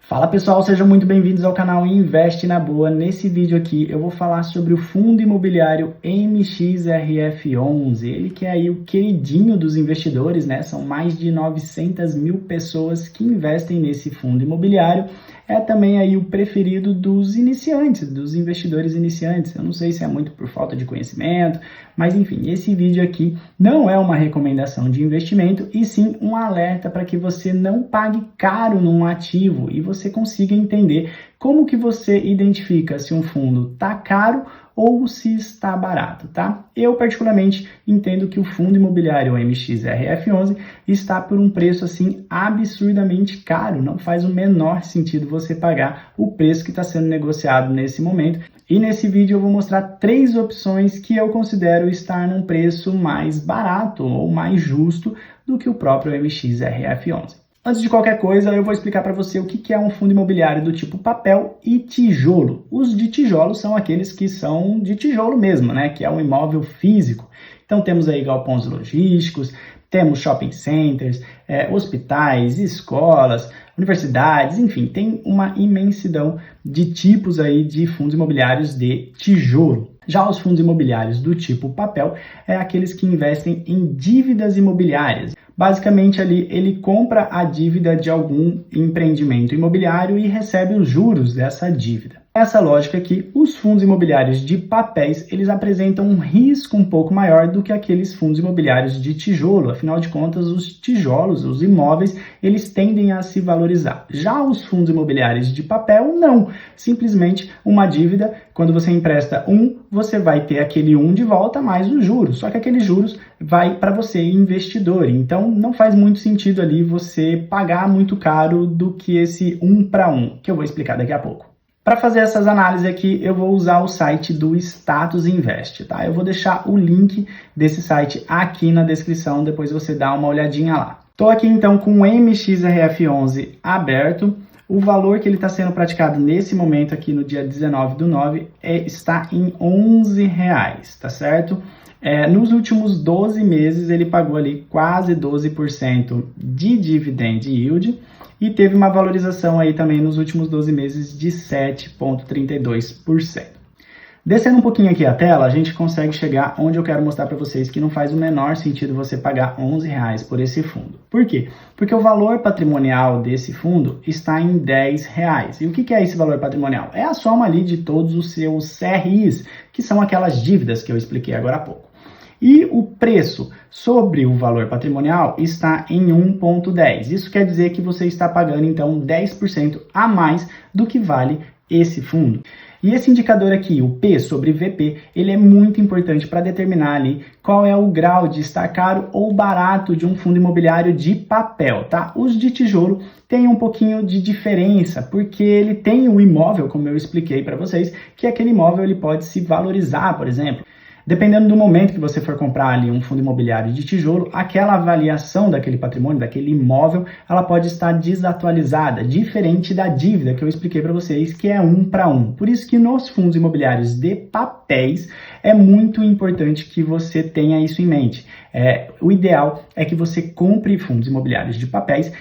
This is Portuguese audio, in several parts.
Fala pessoal, sejam muito bem-vindos ao canal Investe na Boa. Nesse vídeo aqui eu vou falar sobre o fundo imobiliário MXRF11, ele que é aí o queridinho dos investidores, né? São mais de 900 mil pessoas que investem nesse fundo imobiliário. É também aí o preferido dos iniciantes, dos investidores iniciantes. Eu não sei se é muito por falta de conhecimento, mas enfim, esse vídeo aqui não é uma recomendação de investimento, e sim um alerta para que você não pague caro num ativo e você consiga entender como que você identifica se um fundo está caro ou se está barato, tá? Eu particularmente entendo que o fundo imobiliário MXRF11 está por um preço assim absurdamente caro, não faz o menor sentido você pagar o preço que está sendo negociado nesse momento. E nesse vídeo eu vou mostrar 3 opções que eu considero estar num preço mais barato ou mais justo do que o próprio MXRF11. Antes de qualquer coisa, eu vou explicar para você o que é um fundo imobiliário do tipo papel e tijolo. Os de tijolo são aqueles que são de tijolo mesmo, né? Que é um imóvel físico. Então temos aí galpões logísticos, temos shopping centers, hospitais, escolas, universidades, enfim, tem uma imensidão de tipos aí de fundos imobiliários de tijolo. Já os fundos imobiliários do tipo papel é aqueles que investem em dívidas imobiliárias. Basicamente ali ele compra a dívida de algum empreendimento imobiliário e recebe os juros dessa dívida. Essa lógica aqui, os fundos imobiliários de papéis, eles apresentam um risco um pouco maior do que aqueles fundos imobiliários de tijolo. Afinal de contas, os tijolos, os imóveis, eles tendem a se valorizar. Já os fundos imobiliários de papel, não. Simplesmente uma dívida, quando você empresta você vai ter aquele de volta mais os juros. Só que aqueles juros vai para você, investidor. Então, não faz muito sentido ali você pagar muito caro do que esse 1 para 1, que eu vou explicar daqui a pouco. Para fazer essas análises aqui, eu vou usar o site do Status Invest, tá? Eu vou deixar o link desse site aqui na descrição, depois você dá uma olhadinha lá. Estou aqui então com o MXRF11 aberto. O valor que ele está sendo praticado nesse momento aqui no dia 19/9 está em R$11, tá certo? Nos últimos 12 meses ele pagou ali quase 12% de dividend yield e teve uma valorização aí também nos últimos 12 meses de 7,32%. Descendo um pouquinho aqui a tela, a gente consegue chegar onde eu quero mostrar para vocês que não faz o menor sentido você pagar R$11 por esse fundo. Por quê? Porque o valor patrimonial desse fundo está em R$10. E o que é esse valor patrimonial? É a soma ali de todos os seus CRIs, que são aquelas dívidas que eu expliquei agora há pouco. E o preço sobre o valor patrimonial está em 1,10. Isso quer dizer que você está pagando, então, 10% a mais do que vale esse fundo. E esse indicador aqui, o P sobre VP, ele é muito importante para determinar ali qual é o grau de estar caro ou barato de um fundo imobiliário de papel, tá? Os de tijolo têm um pouquinho de diferença, porque ele tem o imóvel, como eu expliquei para vocês, que aquele imóvel ele pode se valorizar, por exemplo. Dependendo do momento que você for comprar ali um fundo imobiliário de tijolo, aquela avaliação daquele patrimônio, daquele imóvel, ela pode estar desatualizada, diferente da dívida que eu expliquei para vocês, que é 1 para 1. Por isso que nos fundos imobiliários de papéis é muito importante que você tenha isso em mente. O ideal é que você compre fundos imobiliários de papéis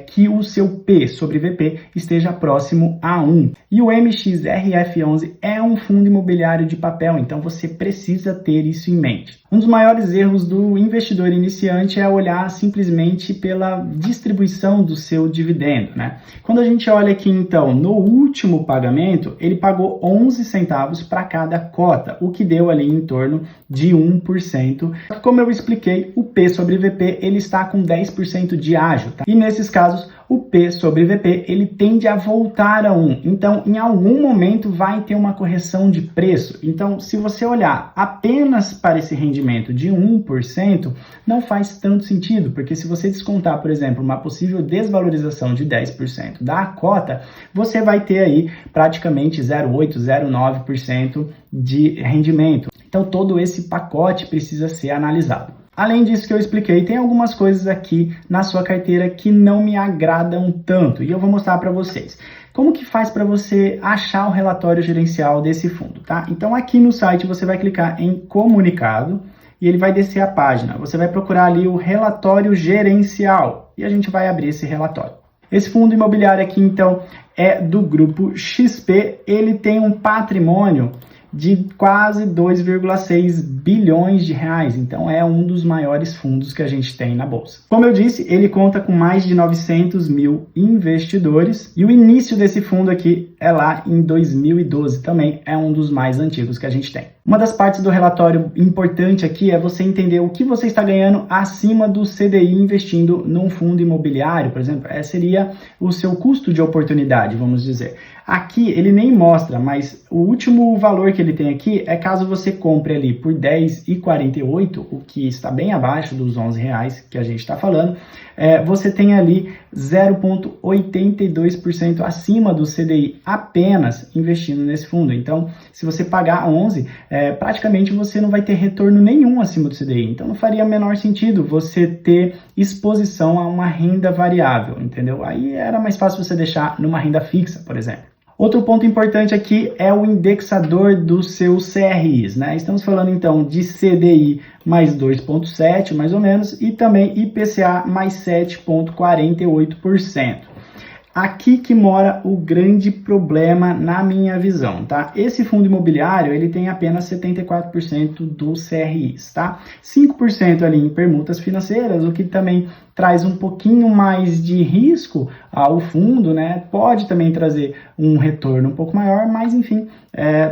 que o seu P sobre VP esteja próximo a 1. E o MXRF11 é um fundo imobiliário de papel, então você precisa ter isso em mente. Um dos maiores erros do investidor iniciante é olhar simplesmente pela distribuição do seu dividendo, né? Quando a gente olha aqui, então, no último pagamento, ele pagou 11 centavos para cada cota, o que deu ali em torno de 1%. Como eu expliquei, o P sobre VP ele está com 10% de ágio, tá? E nesses casos, o P sobre VP ele tende a voltar a 1. Então, em algum momento vai ter uma correção de preço. Então, se você olhar apenas para esse rendimento de 1%, não faz tanto sentido, porque se você descontar, por exemplo, uma possível desvalorização de 10% da cota, você vai ter aí praticamente 0,8%, 0,9% de rendimento. Então, todo esse pacote precisa ser analisado. Além disso que eu expliquei, tem algumas coisas aqui na sua carteira que não me agradam tanto e eu vou mostrar para vocês. Como que faz para você achar o relatório gerencial desse fundo, tá? Então aqui no site você vai clicar em comunicado e ele vai descer a página. Você vai procurar ali o relatório gerencial e a gente vai abrir esse relatório. Esse fundo imobiliário aqui, então, é do grupo XP, ele tem um patrimônio de quase 2,6 bilhões de reais, então é um dos maiores fundos que a gente tem na bolsa. Como eu disse, ele conta com mais de 900 mil investidores e o início desse fundo aqui é lá em 2012, também é um dos mais antigos que a gente tem. Uma das partes do relatório importante aqui é você entender o que você está ganhando acima do CDI investindo num fundo imobiliário, por exemplo, seria o seu custo de oportunidade, vamos dizer. Aqui ele nem mostra, mas o último valor que ele tem aqui é caso você compre ali por R$10,48, o que está bem abaixo dos R$11 que a gente está falando, você tem ali 0,82% acima do CDI apenas investindo nesse fundo. Então, se você pagar 11, praticamente você não vai ter retorno nenhum acima do CDI. Então, não faria o menor sentido você ter exposição a uma renda variável, entendeu? Aí era mais fácil você deixar numa renda fixa, por exemplo. Outro ponto importante aqui é o indexador dos seus CRIs, né? Estamos falando então de CDI mais 2,7 mais ou menos e também IPCA mais 7,48%. Aqui que mora o grande problema na minha visão, tá? Esse fundo imobiliário, ele tem apenas 74% dos CRIs, tá? 5% ali em permutas financeiras, o que também traz um pouquinho mais de risco ao fundo, né? Pode também trazer um retorno um pouco maior, mas enfim,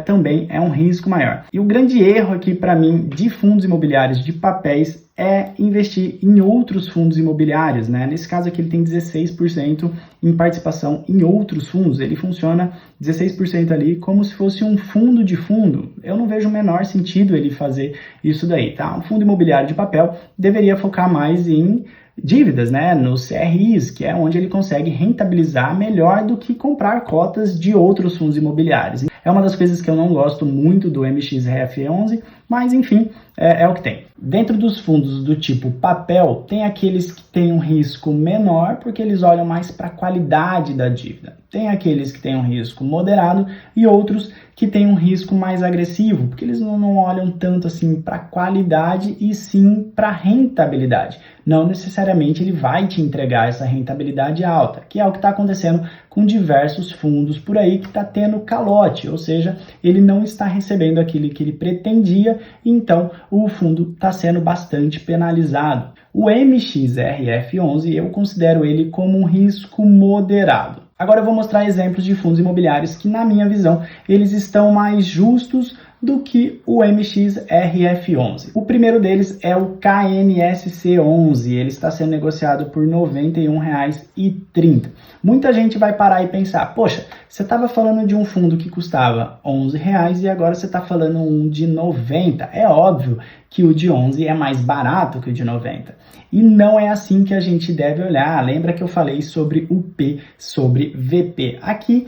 também é um risco maior. E o grande erro aqui para mim de fundos imobiliários de papéis é investir em outros fundos imobiliários, né? Nesse caso aqui ele tem 16% em participação em outros fundos, ele funciona 16% ali como se fosse um fundo de fundo. Eu não vejo o menor sentido ele fazer isso daí, tá? Um fundo imobiliário de papel deveria focar mais em dívidas, né, nos CRIs, que é onde ele consegue rentabilizar melhor do que comprar cotas de outros fundos imobiliários. É uma das coisas que eu não gosto muito do MXRF11, mas enfim, é o que tem. Dentro dos fundos do tipo papel, tem aqueles que têm um risco menor, porque eles olham mais para a qualidade da dívida. Tem aqueles que têm um risco moderado e outros que têm um risco mais agressivo, porque eles não olham tanto assim para a qualidade e sim para a rentabilidade. Não necessariamente ele vai te entregar essa rentabilidade alta, que é o que está acontecendo com diversos fundos por aí que está tendo calote, ou seja, ele não está recebendo aquilo que ele pretendia, então o fundo está sendo bastante penalizado. O MXRF11 eu considero ele como um risco moderado. Agora eu vou mostrar exemplos de fundos imobiliários que, na minha visão, eles estão mais justos do que o MXRF11. O primeiro deles é o KNSC11, ele está sendo negociado por R$ 91,30. Muita gente vai parar e pensar, poxa, você estava falando de um fundo que custava R$ 11 e agora você está falando um de 90. É óbvio que o de 11 é mais barato que o de 90. E não é assim que a gente deve olhar. Lembra que eu falei sobre o P sobre VP. Aqui,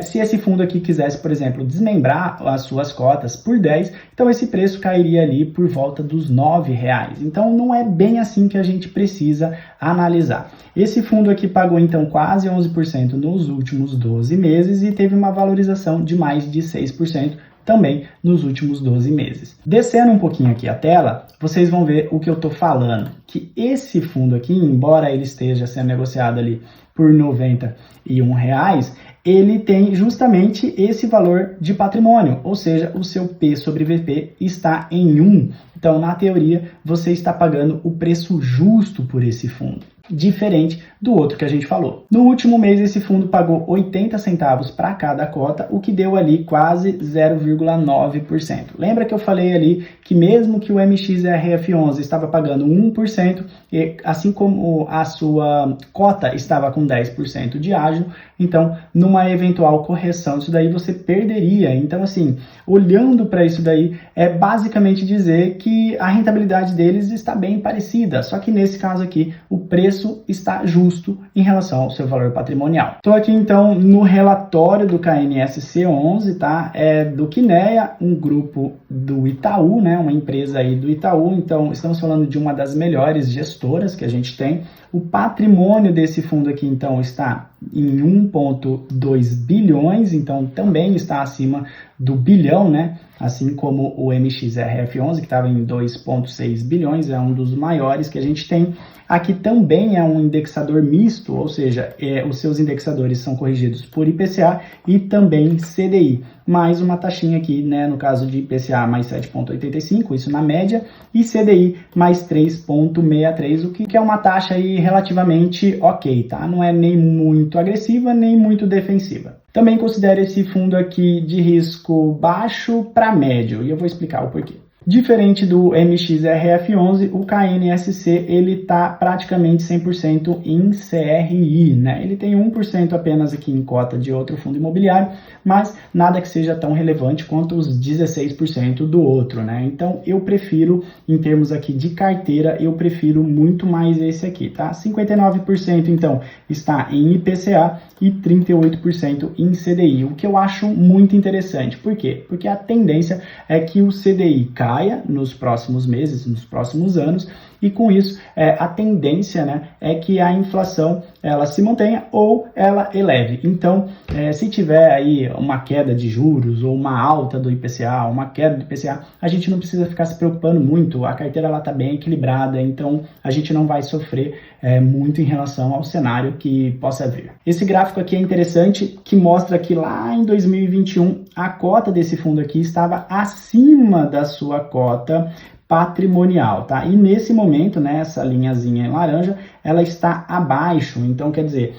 se esse fundo aqui quisesse, por exemplo, desmembrar as suas cotas por 10, então esse preço cairia ali por volta dos R$ 9,00. Então não é bem assim que a gente precisa analisar. Esse fundo aqui pagou então quase 11% nos últimos 12 meses e teve uma valorização de mais de 6% também nos últimos 12 meses. Descendo um pouquinho aqui a tela, vocês vão ver o que eu estou falando, que esse fundo aqui, embora ele esteja sendo negociado ali por R$ 91,00, ele tem justamente esse valor de patrimônio, ou seja, o seu P sobre VP está em 1. Então, na teoria, você está pagando o preço justo por esse fundo, diferente do outro que a gente falou. No último mês, esse fundo pagou 80 centavos para cada cota, o que deu ali quase 0,9%. Lembra que eu falei ali que mesmo que o MXRF11 estava pagando 1%, e assim como a sua cota estava com 10% de ágio, então numa eventual correção disso daí você perderia. Então assim, olhando para isso daí, é basicamente dizer que a rentabilidade deles está bem parecida, só que nesse caso aqui o preço está justo em relação ao seu valor patrimonial. Estou aqui então no relatório do KNSC11, tá? É do Kinea, um grupo do Itaú, né? Uma empresa aí do Itaú. Então estamos falando de uma das melhores gestoras que a gente tem. O patrimônio desse fundo aqui, então, está em 1,2 bilhões, então também está acima do bilhão, né? Assim como o MXRF11, que estava em 2,6 bilhões, é um dos maiores que a gente tem. Aqui também é um indexador misto, ou seja, os seus indexadores são corrigidos por IPCA e também CDI, mais uma taxinha aqui, né, no caso de IPCA mais 7,85, isso na média, e CDI mais 3,63, o que é uma taxa aí relativamente ok, tá? Não é nem muito agressiva, nem muito defensiva. Também considero esse fundo aqui de risco baixo para médio, e eu vou explicar o porquê. Diferente do MXRF11, o KNSC ele está praticamente 100% em CRI, né? Ele tem 1% apenas aqui em cota de outro fundo imobiliário, mas nada que seja tão relevante quanto os 16% do outro, né? Então eu prefiro, em termos aqui de carteira, eu prefiro muito mais esse aqui, tá? 59% então está em IPCA e 38% em CDI, o que eu acho muito interessante. Por quê? Porque a tendência é que o CDI caia nos próximos meses, nos próximos anos, e com isso a tendência, né, é que a inflação ela se mantenha ou ela eleve. Então, se tiver aí uma queda de juros ou uma alta do IPCA, uma queda do IPCA, a gente não precisa ficar se preocupando muito, a carteira está bem equilibrada, então a gente não vai sofrer muito em relação ao cenário que possa vir. Esse gráfico aqui é interessante, que mostra que lá em 2021 a cota desse fundo aqui estava acima da sua cota patrimonial, tá? E nesse momento, né, essa linhazinha em laranja, ela está abaixo, então quer dizer,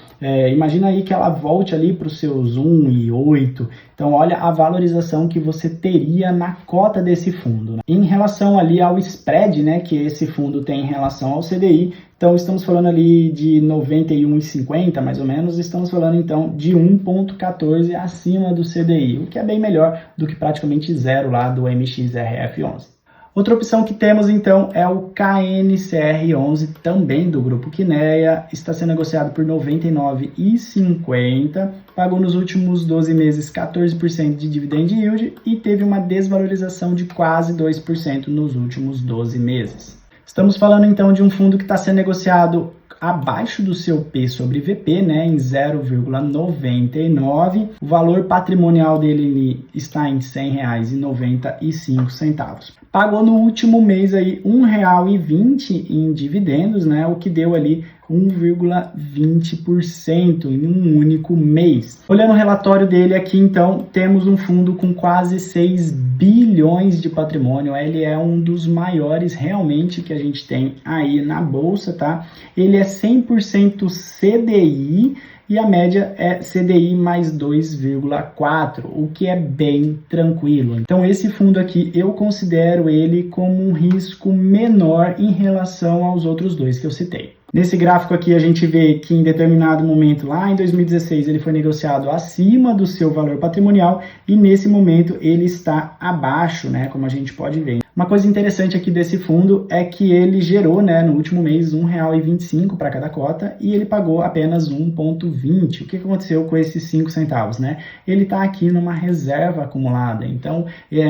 imagina aí que ela volte ali para os seus 1,8, então olha a valorização que você teria na cota desse fundo, né? Em relação ali ao spread, né, que esse fundo tem em relação ao CDI, então estamos falando ali de 91,50 mais ou menos, estamos falando então de 1,14 acima do CDI, o que é bem melhor do que praticamente zero lá do MXRF11. Outra opção que temos então é o KNCR11, também do Grupo Quineia, está sendo negociado por R$ 99,50, pagou nos últimos 12 meses 14% de dividend yield e teve uma desvalorização de quase 2% nos últimos 12 meses. Estamos falando então de um fundo que está sendo negociado abaixo do seu P sobre VP, né, em 0,99. O valor patrimonial dele está em R$ 100,95. Pagou no último mês aí R$ 1,20 em dividendos, né, o que deu ali 1,20% em um único mês. Olhando o relatório dele aqui, então, temos um fundo com quase 6 bilhões de patrimônio. Ele é um dos maiores realmente que a gente tem aí na bolsa, tá? Ele é 100% CDI e a média é CDI mais 2,4, o que é bem tranquilo. Então esse fundo aqui eu considero ele como um risco menor em relação aos outros dois que eu citei. Nesse gráfico aqui a gente vê que em determinado momento, lá em 2016, ele foi negociado acima do seu valor patrimonial e nesse momento ele está abaixo, né, como a gente pode ver. Uma coisa interessante aqui desse fundo é que ele gerou, né, no último mês R$ 1,25 para cada cota e ele pagou apenas 1,20. O que aconteceu com esses 5 centavos, né? Ele está aqui numa reserva acumulada, então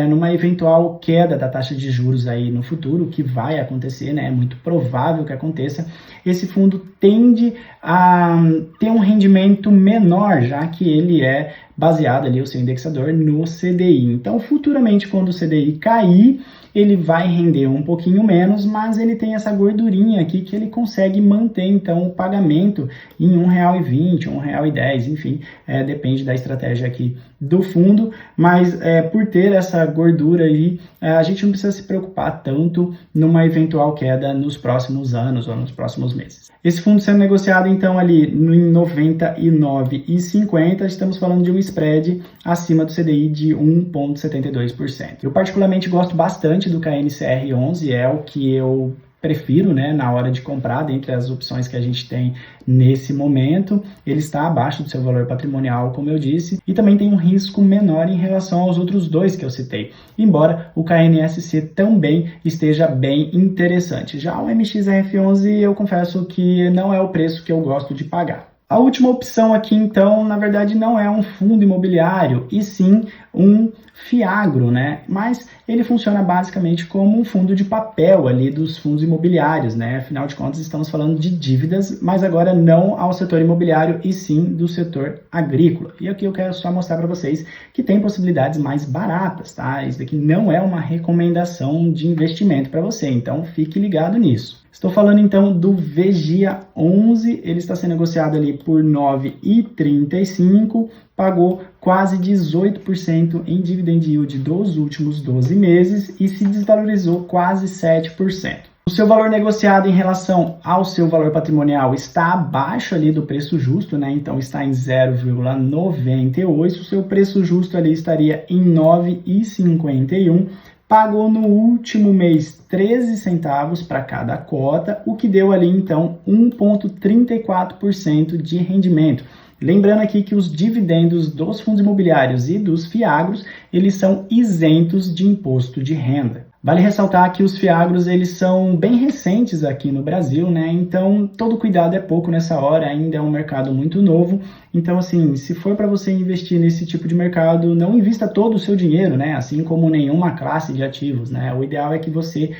numa eventual queda da taxa de juros aí no futuro, que vai acontecer, né, é muito provável que aconteça, esse fundo tende a ter um rendimento menor, já que ele é baseado ali, o seu indexador, no CDI. Então, futuramente, quando o CDI cair, ele vai render um pouquinho menos, mas ele tem essa gordurinha aqui que ele consegue manter, então, o pagamento em R$ 1,20, R$ 1,10, enfim, depende da estratégia aqui do fundo, mas por ter essa gordura aí, a gente não precisa se preocupar tanto numa eventual queda nos próximos anos ou nos próximos meses. Esse fundo sendo negociado, então, ali em 99,50, estamos falando de um spread acima do CDI de 1,72%. Eu particularmente gosto bastante do KNCR11, é o que eu prefiro, né, na hora de comprar, dentre as opções que a gente tem nesse momento. Ele está abaixo do seu valor patrimonial, como eu disse, e também tem um risco menor em relação aos outros dois que eu citei, embora o KNSC também esteja bem interessante. Já o MXRF11 eu confesso que não é o preço que eu gosto de pagar. A última opção aqui, então, na verdade, não é um fundo imobiliário, e sim um fiagro, né? Mas ele funciona basicamente como um fundo de papel ali dos fundos imobiliários, né? Afinal de contas, estamos falando de dívidas, mas agora não ao setor imobiliário, e sim do setor agrícola. E aqui eu quero só mostrar para vocês que tem possibilidades mais baratas, tá? Isso daqui não é uma recomendação de investimento para você, então fique ligado nisso. Estou falando então do VGIA 11, ele está sendo negociado ali por R$ 9,35, pagou quase 18% em dividend yield dos últimos 12 meses e se desvalorizou quase 7%. O seu valor negociado em relação ao seu valor patrimonial está abaixo ali do preço justo, né? Então está em 0,98, o seu preço justo ali estaria em 9,51. Pagou no último mês 13 centavos para cada cota, o que deu ali então 1,34% de rendimento. Lembrando aqui que os dividendos dos fundos imobiliários e dos fiagros, eles são isentos de imposto de renda. Vale ressaltar que os fiagros, eles são bem recentes aqui no Brasil, né? Então, todo cuidado é pouco nessa hora, ainda é um mercado muito novo. Então, assim, se for para você investir nesse tipo de mercado, não invista todo o seu dinheiro, né? Assim como nenhuma classe de ativos, né? O ideal é que você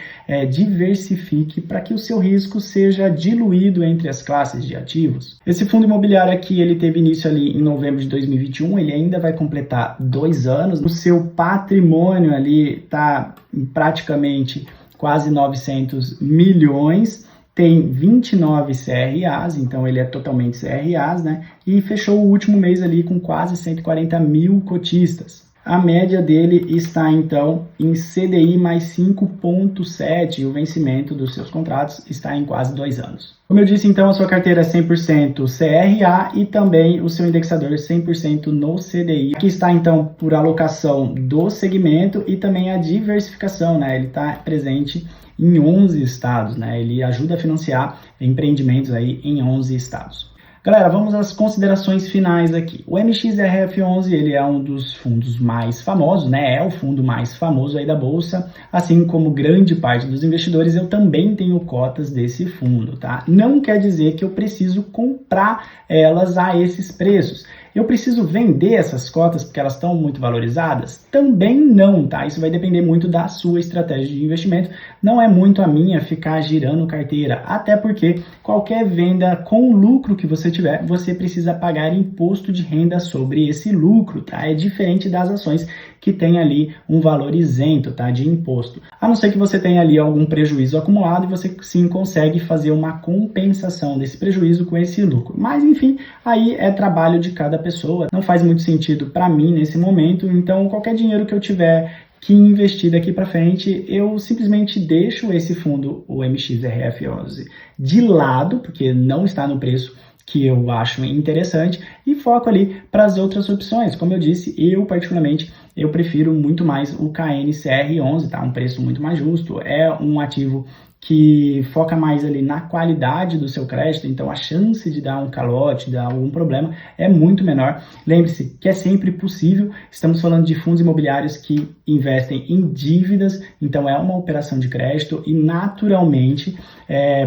diversifique para que o seu risco seja diluído entre as classes de ativos. Esse fundo imobiliário aqui, ele teve início ali em novembro de 2021, ele ainda vai completar 2 anos. O seu patrimônio ali está praticamente quase 900 milhões, tem 29 CRAs, então ele é totalmente CRAs, né? E fechou o último mês ali com quase 140 mil cotistas. A média dele está, então, em CDI mais 5,7 e o vencimento dos seus contratos está em quase 2 anos. Como eu disse, então, a sua carteira é 100% CRA e também o seu indexador 100% no CDI. Aqui está, então, por alocação do segmento e também a diversificação, né? Ele está presente em 11 estados, né? Ele ajuda a financiar empreendimentos aí em 11 estados. Galera, vamos às considerações finais aqui. O MXRF11, ele é um dos fundos mais famosos, né? É o fundo mais famoso aí da bolsa, assim como grande parte dos investidores, eu também tenho cotas desse fundo, tá? Não quer dizer que eu preciso comprar elas a esses preços. Eu preciso vender essas cotas porque elas estão muito valorizadas? Também não, tá? Isso vai depender muito da sua estratégia de investimento. Não é muito a minha ficar girando carteira, até porque qualquer venda com lucro que você tiver, você precisa pagar imposto de renda sobre esse lucro, tá? É diferente das ações que tem ali um valor isento, tá? De imposto. A não ser que você tenha ali algum prejuízo acumulado e você sim consegue fazer uma compensação desse prejuízo com esse lucro. Mas enfim, aí é trabalho de cada pessoa. Não faz muito sentido para mim nesse momento, então qualquer dinheiro que eu tiver que investir daqui para frente, eu simplesmente deixo esse fundo, o MXRF11, de lado, porque não está no preço que eu acho interessante, e foco ali para as outras opções. Como eu disse, eu particularmente, eu prefiro muito mais o KNCR11, tá? Um preço muito mais justo, é um ativo que foca mais ali na qualidade do seu crédito, então a chance de dar um calote, dar algum problema é muito menor. Lembre-se que é sempre possível, estamos falando de fundos imobiliários que investem em dívidas, então é uma operação de crédito e naturalmente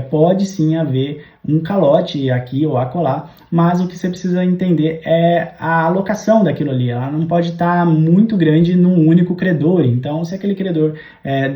pode sim haver um calote aqui ou acolá, mas o que você precisa entender é a alocação daquilo ali, ela não pode estar muito grande num único credor, então se aquele credor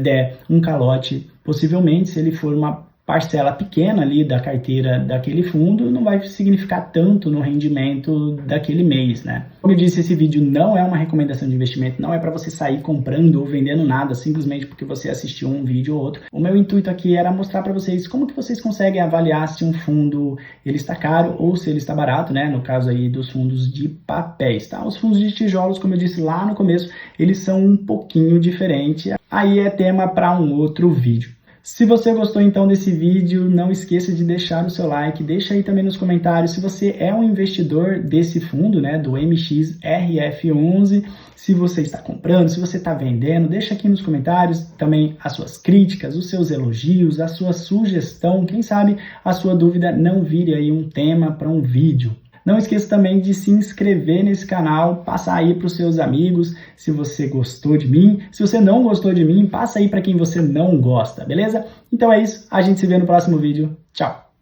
der um calote, possivelmente, se ele for uma parcela pequena ali da carteira daquele fundo, não vai significar tanto no rendimento daquele mês, né? Como eu disse, esse vídeo não é uma recomendação de investimento, não é para você sair comprando ou vendendo nada, simplesmente porque você assistiu um vídeo ou outro. O meu intuito aqui era mostrar para vocês como que vocês conseguem avaliar se um fundo ele está caro ou se ele está barato, né? No caso aí dos fundos de papéis, tá? Os fundos de tijolos, como eu disse lá no começo, eles são um pouquinho diferentes. Aí é tema para um outro vídeo. Se você gostou então desse vídeo, não esqueça de deixar o seu like, deixa aí também nos comentários se você é um investidor desse fundo, né, do MXRF11, se você está comprando, se você está vendendo, deixa aqui nos comentários também as suas críticas, os seus elogios, a sua sugestão, quem sabe a sua dúvida não vire aí um tema para um vídeo. Não esqueça também de se inscrever nesse canal, passar aí para os seus amigos se você gostou de mim. Se você não gostou de mim, passa aí para quem você não gosta, beleza? Então é isso, a gente se vê no próximo vídeo. Tchau!